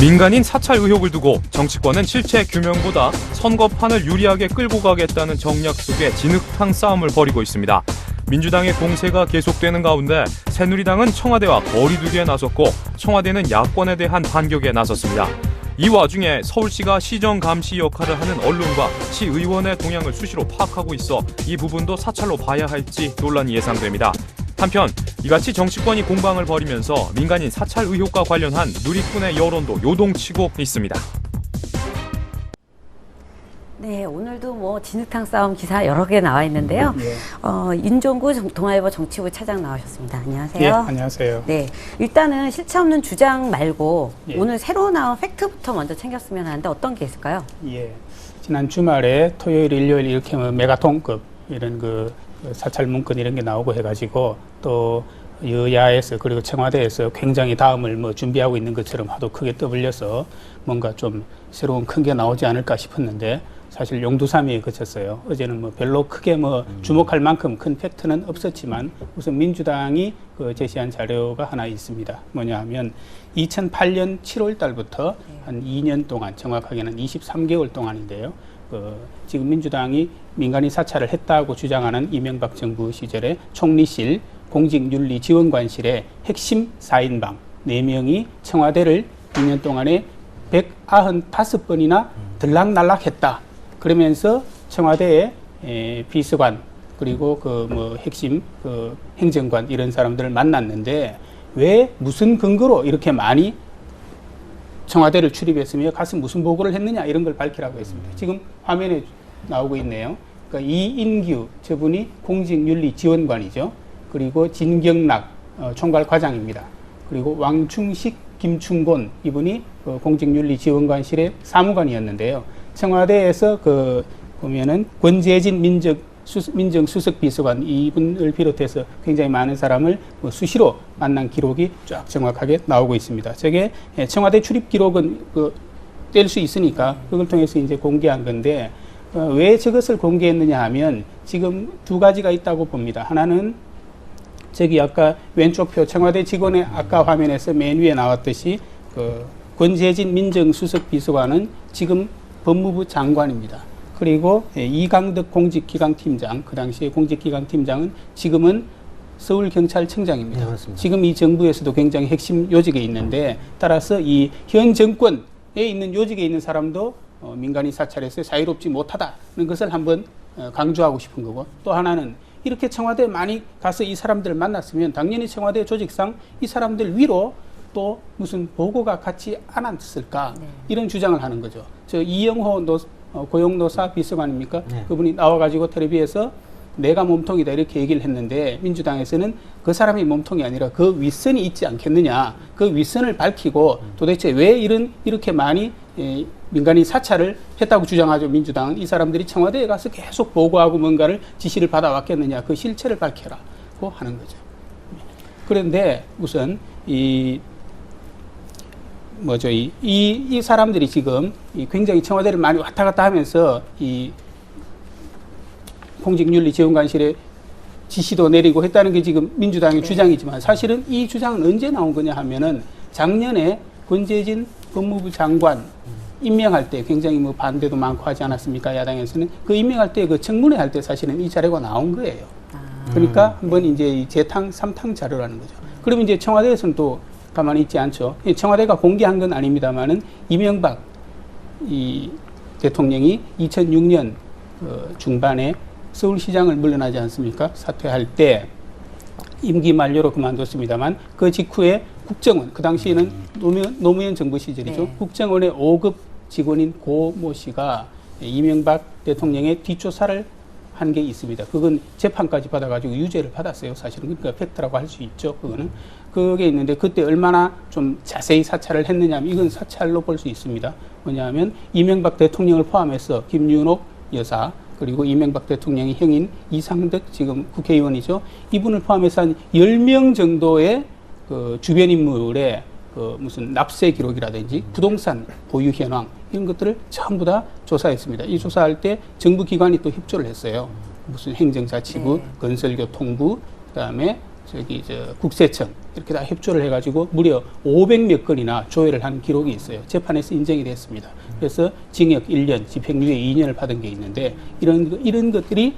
민간인 사찰 의혹을 두고 정치권은 실체 규명보다 선거판을 유리하게 끌고 가겠다는 정략 속에 진흙탕 싸움을 벌이고 있습니다. 민주당의 공세가 계속되는 가운데 새누리당은 청와대와 거리두기에 나섰고 청와대는 야권에 대한 반격에 나섰습니다. 이 와중에 서울시가 시정 감시 역할을 하는 언론과 시의원의 동향을 수시로 파악하고 있어 이 부분도 사찰로 봐야 할지 논란이 예상됩니다. 한편 이같이 정치권이 공방을 벌이면서 민간인 사찰 의혹과 관련한 누리꾼의 여론도 요동치고 있습니다. 네, 오늘도 진흙탕 싸움 기사 여러 개 나와 있는데요. 윤종구 동아일보 정치부 차장 나오셨습니다. 안녕하세요. 예, 안녕하세요. 네, 일단은 실체 없는 주장 말고 예. 오늘 새로 나온 팩트부터 먼저 챙겼으면 하는데 어떤 게 있을까요? 예, 지난 주말에 토요일, 일요일 이렇게 메가톤급 이런 그 사찰 문건 이런 게 나오고 해가지고 또 여야에서 그리고 청와대에서 굉장히 다음을 준비하고 있는 것처럼 하도 크게 떠벌려서 뭔가 좀 새로운 큰 게 나오지 않을까 싶었는데 사실 용두사미에 그쳤어요. 어제는 별로 크게 주목할 만큼 큰 팩트는 없었지만 우선 민주당이 제시한 자료가 하나 있습니다. 뭐냐 하면 2008년 7월 달부터 한 2년 동안 정확하게는 23개월 동안인데요. 지금 민주당이 민간인 사찰을 했다고 주장하는 이명박 정부 시절에 총리실 공직윤리지원관실의 핵심 4인방 4명이 청와대를 2년 동안에 195번이나 들락날락했다. 그러면서 청와대의 비서관 그리고 핵심 행정관 이런 사람들을 만났는데 왜 무슨 근거로 이렇게 많이 청와대를 출입했으며 가서 무슨 보고를 했느냐 이런 걸 밝히라고 했습니다. 지금 화면에 나오고 있네요. 그러니까 이인규 저분이 공직윤리지원관이죠. 그리고 진경락 총괄과장입니다. 그리고 왕충식 김충곤 이분이 공직윤리지원관실의 사무관이었는데요. 청와대에서 보면은 권재진 민정수석비서관 이분을 비롯해서 굉장히 많은 사람을 수시로 만난 기록이 쫙 정확하게 나오고 있습니다. 저게 청와대 출입 기록은 뗄 수 있으니까 그걸 통해서 이제 공개한 건데 왜 저것을 공개했느냐 하면 지금 두 가지가 있다고 봅니다. 하나는 저기 아까 왼쪽 표 청와대 직원의 아까 화면에서 맨 위에 나왔듯이 권재진 민정수석비서관은 지금 법무부 장관입니다. 그리고 이강덕 공직기강팀장, 그 당시에 공직기강팀장은 지금은 서울경찰청장입니다. 네, 지금 이 정부에서도 굉장히 핵심 요직에 있는데 따라서 이 현 정권에 있는 요직에 있는 사람도 민간인 사찰에서 자유롭지 못하다는 것을 한번 강조하고 싶은 거고 또 하나는 이렇게 청와대에 많이 가서 이 사람들을 만났으면 당연히 청와대 조직상 이 사람들 위로 또 무슨 보고가 같지 않았을까 이런 주장을 하는 거죠. 저 이영호 고용노사 비서관입니까? 네. 그분이 나와가지고 텔레비에서 내가 몸통이다 이렇게 얘기를 했는데 민주당에서는 그 사람이 몸통이 아니라 그 윗선이 있지 않겠느냐 그 윗선을 밝히고 도대체 왜 이렇게 많이 민간인 사찰을 했다고 주장하죠. 민주당은 이 사람들이 청와대에 가서 계속 보고하고 뭔가를 지시를 받아왔겠느냐 그 실체를 밝혀라고 하는 거죠. 그런데 우선 이 사람들이 지금 굉장히 청와대를 많이 왔다 갔다 하면서 이 공직윤리지원관실에 지시도 내리고 했다는 게 지금 민주당의 주장이지만 사실은 이 주장은 언제 나온 거냐 하면은 작년에 권재진 법무부 장관 임명할 때 굉장히 반대도 많고 하지 않았습니까? 야당에서는 그 임명할 때 그 청문회 할 때 사실은 이 자료가 나온 거예요. 그러니까 한번 이제 재탕, 삼탕 자료라는 거죠. 그러면 이제 청와대에서는 또 가만히 있지 않죠. 청와대가 공개한 건 아닙니다만은 이명박 대통령이 2006년 중반에 서울시장을 물러나지 않습니까? 사퇴할 때 임기 만료로 그만뒀습니다만 그 직후에 국정원, 그 당시에는 노무현 정부 시절이죠. 네. 국정원의 5급 직원인 고모 씨가 이명박 대통령의 뒷조사를 한 게 있습니다. 그건 재판까지 받아가지고 유죄를 받았어요. 사실은 그러니까 팩트라고 할 수 있죠. 그게 있는데 그때 얼마나 좀 자세히 사찰을 했느냐면 이건 사찰로 볼 수 있습니다. 뭐냐면 이명박 대통령을 포함해서 김윤옥 여사 그리고 이명박 대통령의 형인 이상덕 지금 국회의원이죠. 이분을 포함해서 한 10명 정도의 주변 인물의 무슨 납세 기록이라든지 부동산 보유 현황 이런 것들을 전부 다 조사했습니다. 이 조사할 때 정부 기관이 또 협조를 했어요. 무슨 행정자치부, 건설교통부, 그다음에 국세청 이렇게 다 협조를 해가지고 무려 500몇 건이나 조회를 한 기록이 있어요. 재판에서 인정이 됐습니다. 그래서 징역 1년, 집행유예 2년을 받은 게 있는데 이런 것들이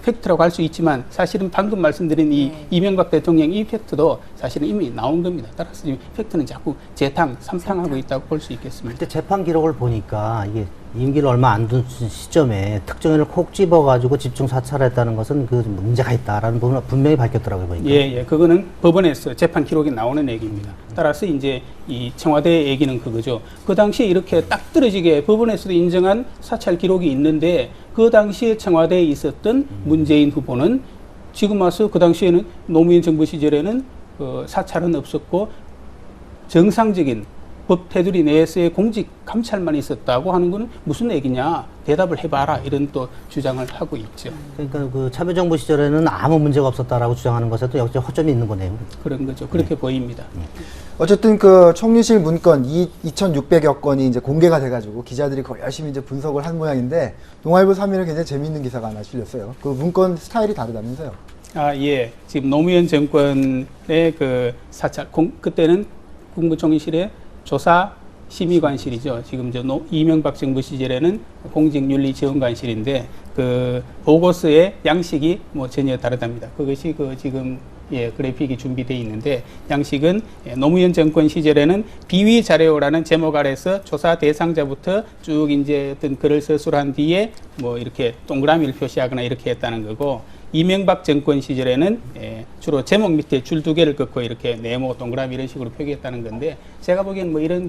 팩트라고 할 수 있지만 사실은 방금 말씀드린 이 이명박 대통령 이 팩트도 사실은 이미 나온 겁니다. 따라서 지금 팩트는 자꾸 재탕, 삼탕하고 있다고 볼 수 있겠습니다. 그때 재판 기록을 보니까 이게 임기를 얼마 안 둔 시점에 특정인을 콕 집어가지고 집중 사찰했다는 것은 그 문제가 있다라는 부분은 분명히 밝혔더라고요, 보니까. 예. 그거는 법원에서 재판 기록에 나오는 얘기입니다. 따라서 이제 이 청와대 얘기는 그거죠. 그 당시에 이렇게 딱 떨어지게 법원에서도 인정한 사찰 기록이 있는데 그 당시에 청와대에 있었던 문재인 후보는 지금 와서 그 당시에는 노무현 정부 시절에는 사찰은 없었고 정상적인 법 테두리 내에서의 공직 감찰만 있었다고 하는 것은 무슨 얘기냐 대답을 해봐라 이런 또 주장을 하고 있죠. 그러니까 그 참여정부 시절에는 아무 문제가 없었다라고 주장하는 것에도 역시 허점이 있는 거네요. 그런 거죠. 그렇게 보입니다. 어쨌든 그 총리실 문건 2,600여 건이 이제 공개가 돼가지고 기자들이 거의 열심히 이제 분석을 한 모양인데 동아일보 3위는 굉장히 재미있는 기사가 하나 실렸어요. 그 문건 스타일이 다르다면서요? 예. 지금 노무현 정권의 그 사찰, 그때는 국무총리실에 조사 심의관실이죠. 지금 이명박 정부 시절에는 공직윤리지원관실인데 그 보고서의 양식이 뭐 전혀 다르답니다. 그것이 그 지금 그래픽이 준비되어 있는데 양식은 노무현 정권 시절에는 비위 자료라는 제목 아래서 조사 대상자부터 쭉 이제 어떤 글을 서술한 뒤에 뭐 이렇게 동그라미를 표시하거나 이렇게 했다는 거고 이명박 정권 시절에는 주로 제목 밑에 줄 2개를 긋고 이렇게 네모 동그라미 이런 식으로 표기했다는 건데 제가 보기에는 뭐 이런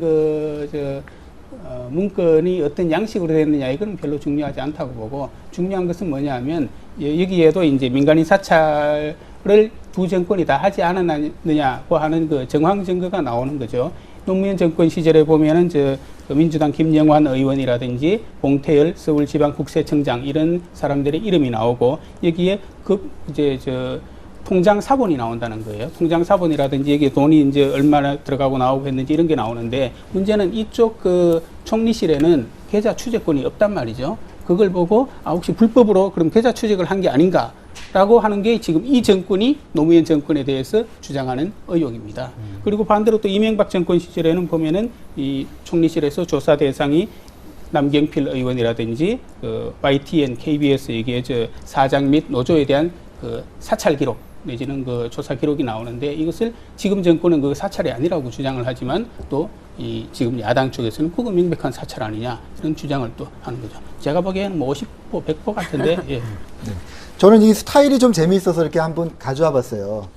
문건이 어떤 양식으로 됐느냐 이건 별로 중요하지 않다고 보고 중요한 것은 뭐냐 하면 여기에도 이제 민간인 사찰을 두 정권이 다 하지 않았느냐고 하는 그 정황 증거가 나오는 거죠. 노무현 정권 시절에 보면은 민주당 김영환 의원이라든지 봉태열 서울지방국세청장 이런 사람들의 이름이 나오고 여기에 통장 사본이 나온다는 거예요. 통장 사본이라든지 여기에 돈이 이제 얼마나 들어가고 나오고 했는지 이런 게 나오는데 문제는 이쪽 그 총리실에는 계좌 추적권이 없단 말이죠. 그걸 보고 혹시 불법으로 그럼 계좌 추적을 한 게 아닌가? 라고 하는 게 지금 이 정권이 노무현 정권에 대해서 주장하는 의혹입니다. 그리고 반대로 또 이명박 정권 시절에는 보면은 이 총리실에서 조사 대상이 남경필 의원이라든지 YTN, KBS 여기에 사장 및 노조에 대한 그 사찰 기록 내지는 그 조사 기록이 나오는데 이것을 지금 정권은 그 사찰이 아니라고 주장을 하지만 또 이 지금 야당 쪽에서는 그거 명백한 사찰 아니냐 이런 주장을 또 하는 거죠. 제가 보기에는 뭐 50%, 100% 같은데. 예. 네. 저는 이 스타일이 좀 재미있어서 이렇게 한번 가져와 봤어요.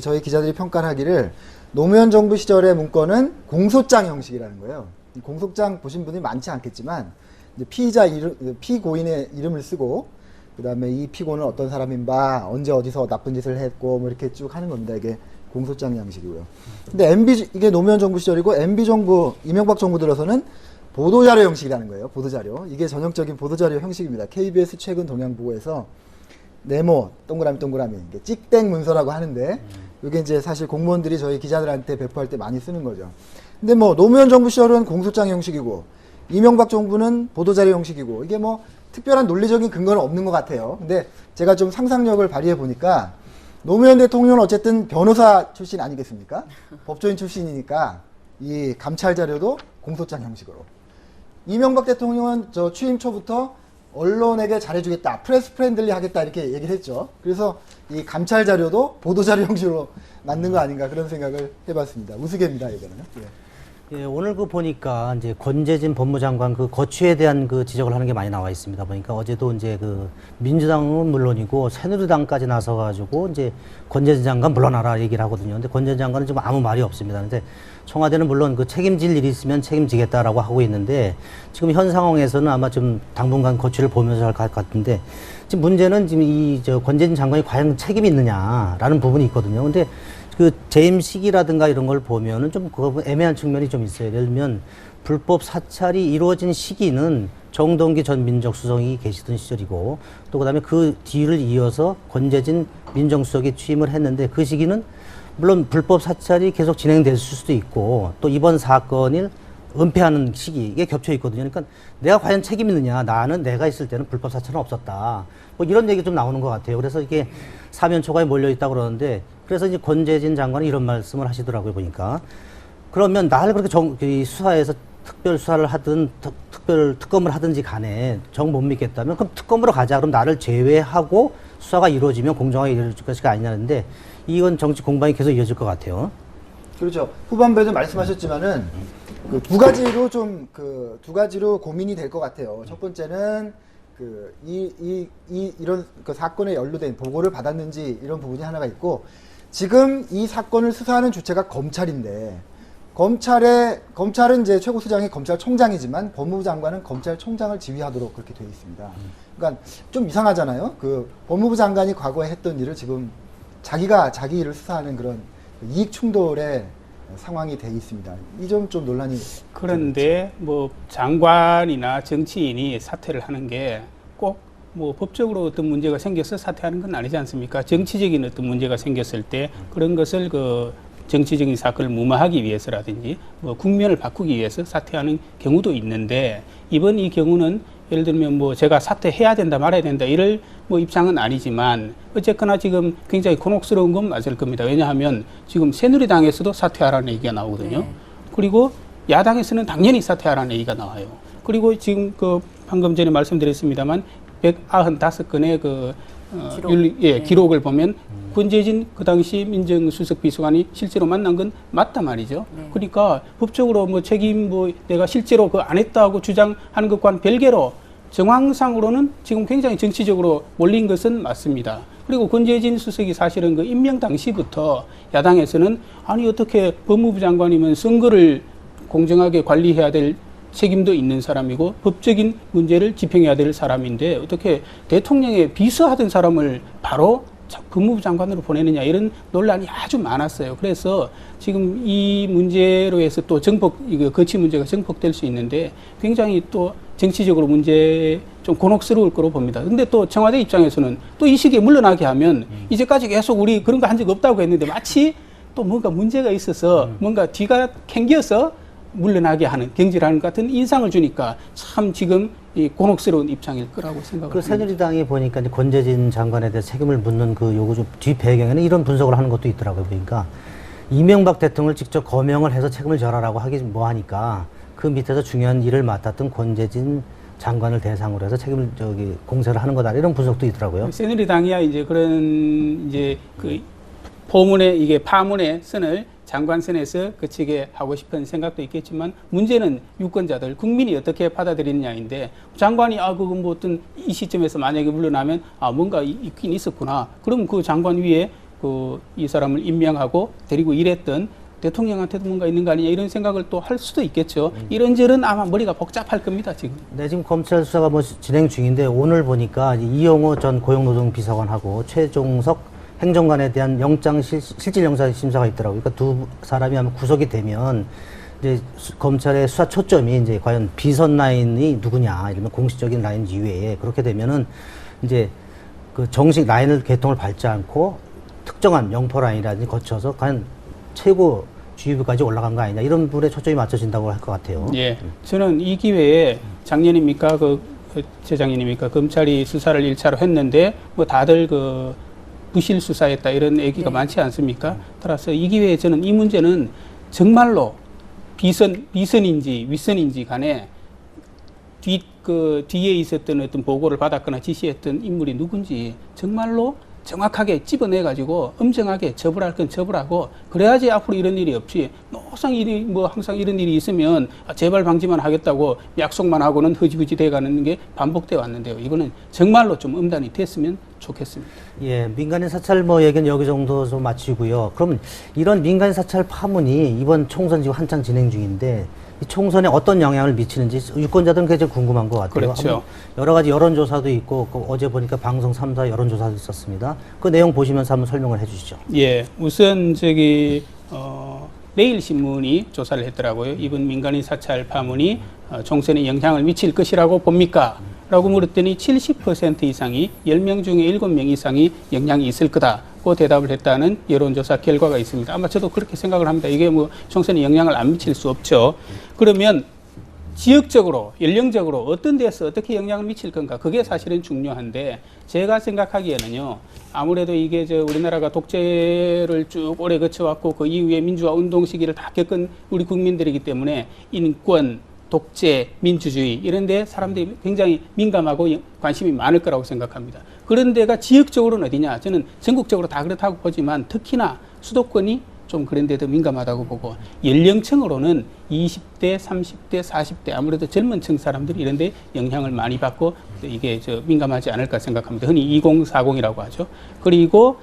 저희 기자들이 평가를 하기를 노무현 정부 시절의 문건은 공소장 형식이라는 거예요. 이 공소장 보신 분이 많지 않겠지만 이제 피고인의 이름을 쓰고 그다음에 이 피고는 어떤 사람인 바 언제 어디서 나쁜 짓을 했고 뭐 이렇게 쭉 하는 겁니다. 이게 공소장 양식이고요. 근데 이게 노무현 정부 시절이고 MB 정부 이명박 정부 들어서는 보도자료 형식이라는 거예요. 보도자료. 이게 전형적인 보도자료 형식입니다. KBS 최근 동향보고에서 네모 동그라미 이게 찍땡 문서라고 하는데 이게 이제 사실 공무원들이 저희 기자들한테 배포할 때 많이 쓰는 거죠. 근데 뭐 노무현 정부 시절은 공소장 형식이고 이명박 정부는 보도자료 형식이고 이게 뭐 특별한 논리적인 근거는 없는 것 같아요. 근데 제가 좀 상상력을 발휘해 보니까 노무현 대통령은 어쨌든 변호사 출신 아니겠습니까? 법조인 출신이니까 이 감찰 자료도 공소장 형식으로. 이명박 대통령은 저 취임 초부터 언론에게 잘해주겠다, 프레스 프렌들리 하겠다 이렇게 얘기를 했죠. 그래서 이 감찰 자료도 보도자료 형식으로 만든 거 아닌가 그런 생각을 해봤습니다. 우스개입니다, 이거는. 예, 오늘 그 보니까 이제 권재진 법무장관 그 거취에 대한 그 지적을 하는 게 많이 나와 있습니다. 보니까 어제도 이제 그 민주당은 물론이고 새누리당까지 나서가지고 이제 권재진 장관 물러나라 얘기를 하거든요. 근데 권재진 장관은 지금 아무 말이 없습니다. 근데 청와대는 물론 그 책임질 일이 있으면 책임지겠다라고 하고 있는데 지금 현 상황에서는 아마 좀 당분간 거취를 보면서 할 것 같은데 지금 문제는 지금 권재진 장관이 과연 책임이 있느냐라는 부분이 있거든요. 근데 그 재임 시기라든가 이런 걸 보면은 좀 그 애매한 측면이 좀 있어요. 예를 들면 불법 사찰이 이루어진 시기는 정동기 전 민정수석이 계시던 시절이고 또 그다음에 그 뒤를 이어서 권재진 민정수석이 취임을 했는데 그 시기는 물론 불법 사찰이 계속 진행됐을 수도 있고 또 이번 사건을 은폐하는 시기에 겹쳐 있거든요. 그러니까 내가 과연 책임 있느냐? 나는 내가 있을 때는 불법 사찰은 없었다. 뭐 이런 얘기 좀 나오는 것 같아요. 그래서 이게 사면 초과에 몰려 있다고 그러는데 그래서 이제 권재진 장관이 이런 말씀을 하시더라고요. 보니까 그러면 나를 그렇게 이 수사에서 특별 수사를 하든 특별 특검을 하든지 간에 정 못 믿겠다면 그럼 특검으로 가자. 그럼 나를 제외하고 수사가 이루어지면 공정하게 이루어질 것이 아니냐는데 이건 정치 공방이 계속 이어질 것 같아요. 그렇죠. 후반부에도 말씀하셨지만은 그 두 가지로 고민이 될 것 같아요. 첫 번째는 이런 그 사건에 연루된 보고를 받았는지 이런 부분이 하나가 있고 지금 이 사건을 수사하는 주체가 검찰인데 검찰은 이제 최고수장이 검찰총장이지만 법무부 장관은 검찰총장을 지휘하도록 그렇게 되어 있습니다. 그러니까 좀 이상하잖아요. 그 법무부 장관이 과거에 했던 일을 지금 자기가 자기 일을 수사하는 그런 이익 충돌의 상황이 돼 있습니다. 이 점 좀 논란이. 그런데 뭐 장관이나 정치인이 사퇴를 하는 게 꼭 뭐 법적으로 어떤 문제가 생겨서 사퇴하는 건 아니지 않습니까? 정치적인 어떤 문제가 생겼을 때 그런 것을 그 정치적인 사건을 무마하기 위해서라든지 뭐 국면을 바꾸기 위해서 사퇴하는 경우도 있는데 이번 이 경우는 예를 들면 뭐 제가 사퇴해야 된다 말아야 된다 이럴 뭐 입장은 아니지만 어쨌거나 지금 굉장히 곤혹스러운 건 맞을 겁니다. 왜냐하면 지금 새누리당에서도 사퇴하라는 얘기가 나오거든요. 네. 그리고 야당에서는 당연히 사퇴하라는 얘기가 나와요. 그리고 지금 그 방금 전에 말씀드렸습니다만 195건의 그 기록을 보면 권재진 그 당시 민정수석 비서관이 실제로 만난 건 맞단 말이죠. 네. 그러니까 법적으로 뭐 책임 뭐 내가 실제로 그 안 했다고 주장하는 것과는 별개로 정황상으로는 지금 굉장히 정치적으로 몰린 것은 맞습니다. 그리고 권재진 수석이 사실은 그 임명 당시부터 야당에서는 아니 어떻게 법무부 장관이면 선거를 공정하게 관리해야 될 책임도 있는 사람이고 법적인 문제를 집행해야 될 사람인데 어떻게 대통령의 비서하던 사람을 바로 법무부 장관으로 보내느냐 이런 논란이 아주 많았어요. 그래서 지금 이 문제로 해서 또 이거 거치 문제가 정폭될 수 있는데 굉장히 또 정치적으로 문제 좀 곤혹스러울 거로 봅니다. 근데 또 청와대 입장에서는 또 이 시기에 물러나게 하면 이제까지 계속 우리 그런 거 한 적 없다고 했는데 마치 또 뭔가 문제가 있어서 뭔가 뒤가 캥겨서 물러나게 하는 경질하는 것 같은 인상을 주니까 참 지금 이 곤혹스러운 입장일 거라고 생각합니다. 그 새누리당이 보니까 이제 권재진 장관에 대해 책임을 묻는 그 요구 좀 뒤 배경에는 이런 분석을 하는 것도 있더라고요. 그러니까 이명박 대통령을 직접 거명을 해서 책임을 져라라고 하기 뭐하니까 그 밑에서 중요한 일을 맡았던 권재진 장관을 대상으로 해서 책임을 공세를 하는 거다 이런 분석도 있더라고요. 새누리당이야 이제 그런 이제 그 포문에 이게 파문에 선을 장관선에서 그치게 하고 싶은 생각도 있겠지만 문제는 유권자들 국민이 어떻게 받아들이느냐인데 장관이 그건 뭐 어떤 이 시점에서 만약에 물러나면 뭔가 있긴 있었구나. 그럼 그 장관 위에 이 사람을 임명하고 데리고 일했던 대통령한테도 뭔가 있는 거 아니냐 이런 생각을 또 할 수도 있겠죠. 이런저런 아마 머리가 복잡할 겁니다 지금. 네, 지금 검찰 수사가 뭐 진행 중인데 오늘 보니까 이용호 전 고용노동비서관하고 최종석 행정관에 대한 실질영장 심사가 있더라고요. 그러니까 두 사람이 아마 구속이 되면 이제 검찰의 수사 초점이 이제 과연 비선 라인이 누구냐, 이러면 공식적인 라인 이외에 그렇게 되면은 이제 그 정식 라인을 개통을 밟지 않고 특정한 영포 라인이라든지 거쳐서 과연 최고 주의부까지 올라간 거 아니냐 이런 부분에 초점이 맞춰진다고 할 것 같아요. 예, 저는 이 기회에 작년입니까 재작년입니까 검찰이 수사를 1차로 했는데 뭐 다들 부실 수사했다 이런 얘기가 많지 않습니까? 따라서 이 기회에 저는 이 문제는 정말로 비선인지 윗선인지 간에 뒤에 있었던 어떤 보고를 받았거나 지시했던 인물이 누군지 정말로 정확하게 집어내가지고 엄정하게 처벌할 건 처벌하고 그래야지 앞으로 이런 일이 없지. 항상 이런 일이 있으면 재발 방지만 하겠다고 약속만 하고는 흐지부지 돼가는 게 반복돼 왔는데요. 이거는 정말로 좀 엄단이 됐으면 좋겠습니다. 예, 민간인 사찰 얘기는 여기 정도 좀 마치고요. 그럼 이런 민간인 사찰 파문이 이번 총선 지금 한창 진행 중인데 이 총선에 어떤 영향을 미치는지 유권자들은 굉장히 궁금한 것 같아요. 그렇죠. 여러 가지 여론조사도 있고 어제 보니까 방송 3사 여론조사도 있었습니다. 그 내용 보시면서 한번 설명을 해주시죠. 예, 우선 내일신문이 조사를 했더라고요. 이번 민간인 사찰 파문이 총선에 영향을 미칠 것이라고 봅니까? 라고 물었더니 70% 이상이 10명 중에 7명 이상이 영향이 있을 거다고 대답을 했다는 여론조사 결과가 있습니다. 아마 저도 그렇게 생각을 합니다. 이게 뭐 총선에 영향을 안 미칠 수 없죠. 그러면 지역적으로, 연령적으로 어떤 데서 어떻게 영향을 미칠 건가, 그게 사실은 중요한데, 제가 생각하기에는요, 아무래도 이게 우리나라가 독재를 쭉 오래 거쳐왔고 그 이후에 민주화 운동 시기를 다 겪은 우리 국민들이기 때문에 인권, 독재, 민주주의 이런 데 사람들이 굉장히 민감하고 관심이 많을 거라고 생각합니다. 그런 데가 지역적으로는 어디냐? 저는 전국적으로 다 그렇다고 보지만 특히나 수도권이 좀 그런 데도 민감하다고 보고, 연령층으로는 20대, 30대, 40대 아무래도 젊은 층 사람들이 이런 데 영향을 많이 받고 이게 민감하지 않을까 생각합니다. 흔히 2040이라고 하죠. 그리고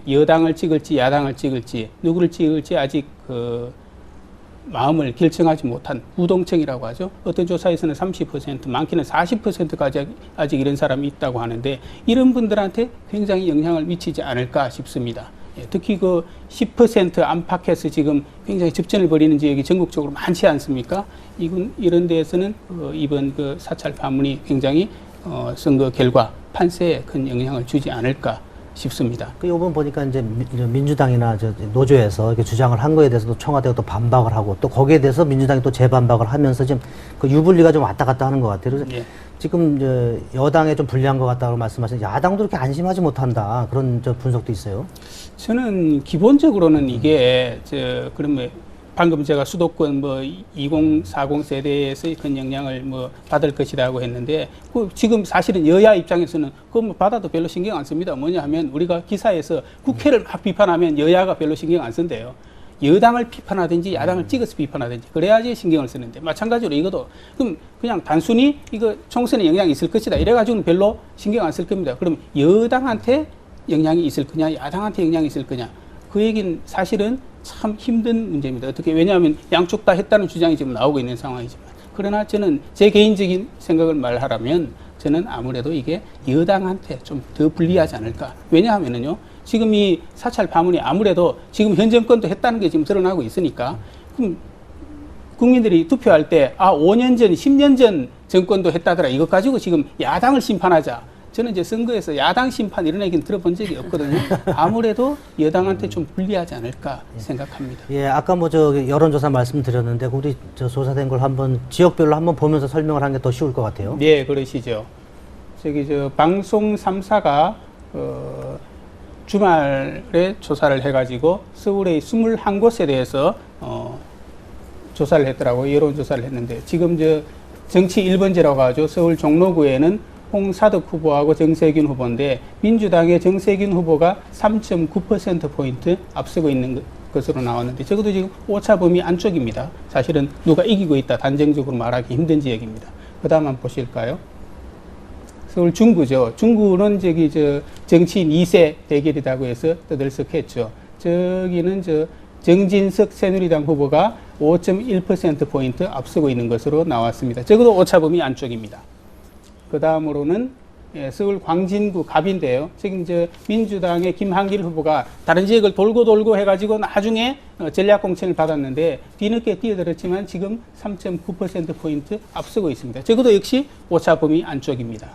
여당을 찍을지 야당을 찍을지 누구를 찍을지 아직 마음을 결정하지 못한 부동층이라고 하죠. 어떤 조사에서는 30%, 많게는 40%까지 아직 이런 사람이 있다고 하는데, 이런 분들한테 굉장히 영향을 미치지 않을까 싶습니다. 특히 그 10% 안팎에서 지금 굉장히 접전을 벌이는 지역이 전국적으로 많지 않습니까? 이런 데에서는 이번 그 사찰 파문이 굉장히 선거 결과 판세에 큰 영향을 주지 않을까 싶습니다. 이번 보니까 이제 민주당이나 노조에서 이렇게 주장을 한 거에 대해서도 청와대가 또 반박을 하고, 또 거기에 대해서 민주당이 또 재반박을 하면서 지금 그 유불리가 좀 왔다 갔다 하는 것 같아요. 그래서 예. 지금 여당에 좀 불리한 것 같다고 말씀하시는데, 야당도 그렇게 안심하지 못한다, 그런 분석도 있어요. 저는 기본적으로는 이게 그러면 방금 제가 수도권 2040 세대에서의 큰 영향을 받을 것이라고 했는데, 지금 사실은 여야 입장에서는 그거 받아도 별로 신경 안 씁니다. 뭐냐 하면 우리가 기사에서 국회를 막 비판하면 여야가 별로 신경 안 쓴대요. 여당을 비판하든지 야당을 찍어서 비판하든지 그래야지 신경을 쓰는데, 마찬가지로 이것도 그럼 그냥 단순히 이거 총선에 영향이 있을 것이다 이래가지고는 별로 신경 안 쓸 겁니다. 그럼 여당한테 영향이 있을 거냐, 야당한테 영향이 있을 거냐, 그 얘기는 사실은 참 힘든 문제입니다. 어떻게, 왜냐하면 양쪽 다 했다는 주장이 지금 나오고 있는 상황이지만, 그러나 저는 제 개인적인 생각을 말하라면 저는 아무래도 이게 여당한테 좀 더 불리하지 않을까. 왜냐하면은요, 지금 이 사찰 파문이 아무래도 지금 현 정권도 했다는 게 지금 드러나고 있으니까, 그럼 국민들이 투표할 때 5년 전, 10년 전 정권도 했다더라, 이것 가지고 지금 야당을 심판하자. 저는 이제 선거에서 야당 심판 이런 얘기는 들어본 적이 없거든요. 아무래도 여당한테 좀 불리하지 않을까 생각합니다. 예, 아까 여론조사 말씀드렸는데, 우리 조사된 걸 한번 지역별로 한번 보면서 설명을 하는 게 더 쉬울 것 같아요. 네, 그러시죠. 방송 3사가 주말에 조사를 해가지고 서울의 21곳에 대해서 조사를 했더라고요. 여론조사를 했는데, 지금 정치 1번지라고 하죠. 서울 종로구에는 홍사덕 후보하고 정세균 후보인데, 민주당의 정세균 후보가 3.9%포인트 앞서고 있는 것으로 나왔는데, 적어도 지금 오차 범위 안쪽입니다. 사실은 누가 이기고 있다 단정적으로 말하기 힘든 지역입니다. 그 다음 한번 보실까요? 서울 중구죠. 중구는 정치인 2세 대결이라고 해서 떠들썩했죠. 저기는 정진석 새누리당 후보가 5.1%포인트 앞서고 있는 것으로 나왔습니다. 적어도 오차 범위 안쪽입니다. 그 다음으로는 서울 광진구 갑인데요. 지금 민주당의 김한길 후보가 다른 지역을 돌고 해가지고 나중에 전략공천을 받았는데 뒤늦게 뛰어들었지만 지금 3.9%포인트 앞서고 있습니다. 적어도 역시 오차 범위 안쪽입니다.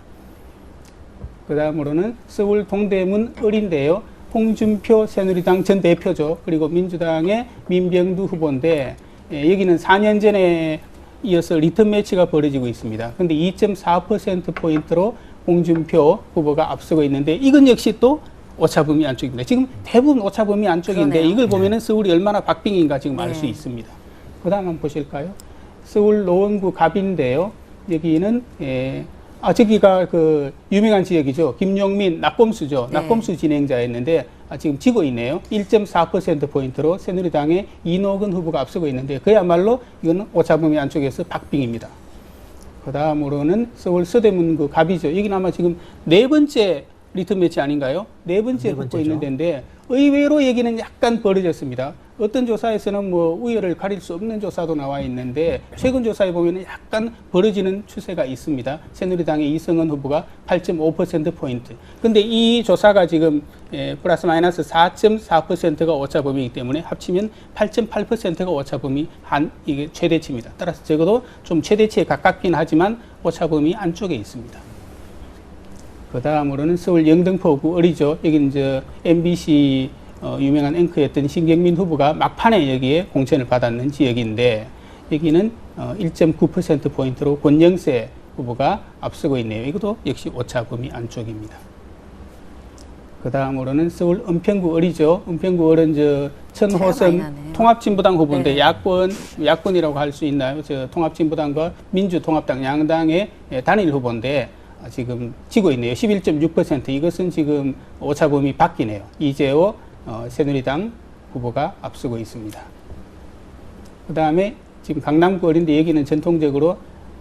그 다음으로는 서울 동대문 을인데요. 홍준표 새누리당 전 대표죠. 그리고 민주당의 민병두 후보인데, 여기는 4년 전에 이어서 리턴 매치가 벌어지고 있습니다. 그런데 2.4%포인트로 홍준표 후보가 앞서고 있는데, 이건 역시 또 오차범위 안쪽입니다. 지금 대부분 오차범위 안쪽인데, 그러네요. 이걸 보면은 서울이 얼마나 박빙인가 지금 알 수 있습니다. 그 다음 한번 보실까요? 서울 노원구 갑인데요. 여기는 저기가 유명한 지역이죠. 김용민 낙검수죠. 낙검수 진행자였는데 지금 지고 있네요. 1.4%포인트로 새누리당의 이노근 후보가 앞서고 있는데, 그야말로 이거는 오차범위 안쪽에서 박빙입니다. 그 다음으로는 서울 서대문구 갑이죠. 여기는 아마 지금 4번째 리턴 매치 아닌가요? 4번째 붙고 있는 데인데, 의외로 여기는 약간 벌어졌습니다. 어떤 조사에서는 뭐 우열을 가릴 수 없는 조사도 나와 있는데 최근 조사에 보면 약간 벌어지는 추세가 있습니다. 새누리당의 이성은 후보가 8.5%포인트. 근데 이 조사가 지금 플러스 마이너스 4.4%가 오차 범위이기 때문에 합치면 8.8%가 오차 범위 이게 최대치입니다. 따라서 적어도 좀 최대치에 가깝긴 하지만 오차 범위 안쪽에 있습니다. 그 다음으로는 서울 영등포구 어리죠. 여기는 이제 MBC 유명한 앵커였던 신경민 후보가 막판에 여기에 공천을 받았는 지역인데 여기는 1.9%포인트로 권영세 후보가 앞서고 있네요. 이것도 역시 오차 범위 안쪽입니다. 그 다음으로는 서울 은평구 어리죠. 은평구 어른 차이가 많이 천호선 나네요. 통합진보당 후보인데 네. 야권이라고 할 수 있나요? 통합진보당과 민주통합당 양당의 단일 후보인데 지금 지고 있네요. 11.6%. 이것은 지금 오차 범위 바뀌네요. 이재호 새누리당 후보가 앞서고 있습니다. 그 다음에 지금 강남구 어린데 여기는 전통적으로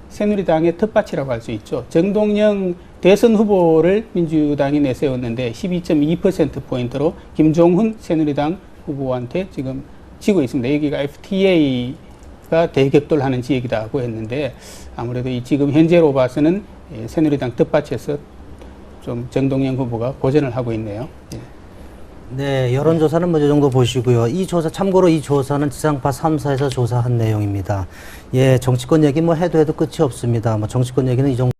새누리당의 텃밭이라고 할 수 있죠. 정동영 대선 후보를 민주당이 내세웠는데 12.2%포인트로 김종훈 새누리당 후보한테 지금 지고 있습니다. 여기가 FTA가 대격돌하는 지역이라고 했는데 아무래도 이 지금 현재로 봐서는 새누리당 텃밭에서 좀 정동영 후보가 고전을 하고 있네요. 예. 네, 여론조사는 뭐 이 정도 보시고요. 이 조사, 참고로 이 조사는 지상파 3사에서 조사한 내용입니다. 예, 정치권 얘기 뭐 해도 끝이 없습니다. 뭐 정치권 얘기는 이 정도.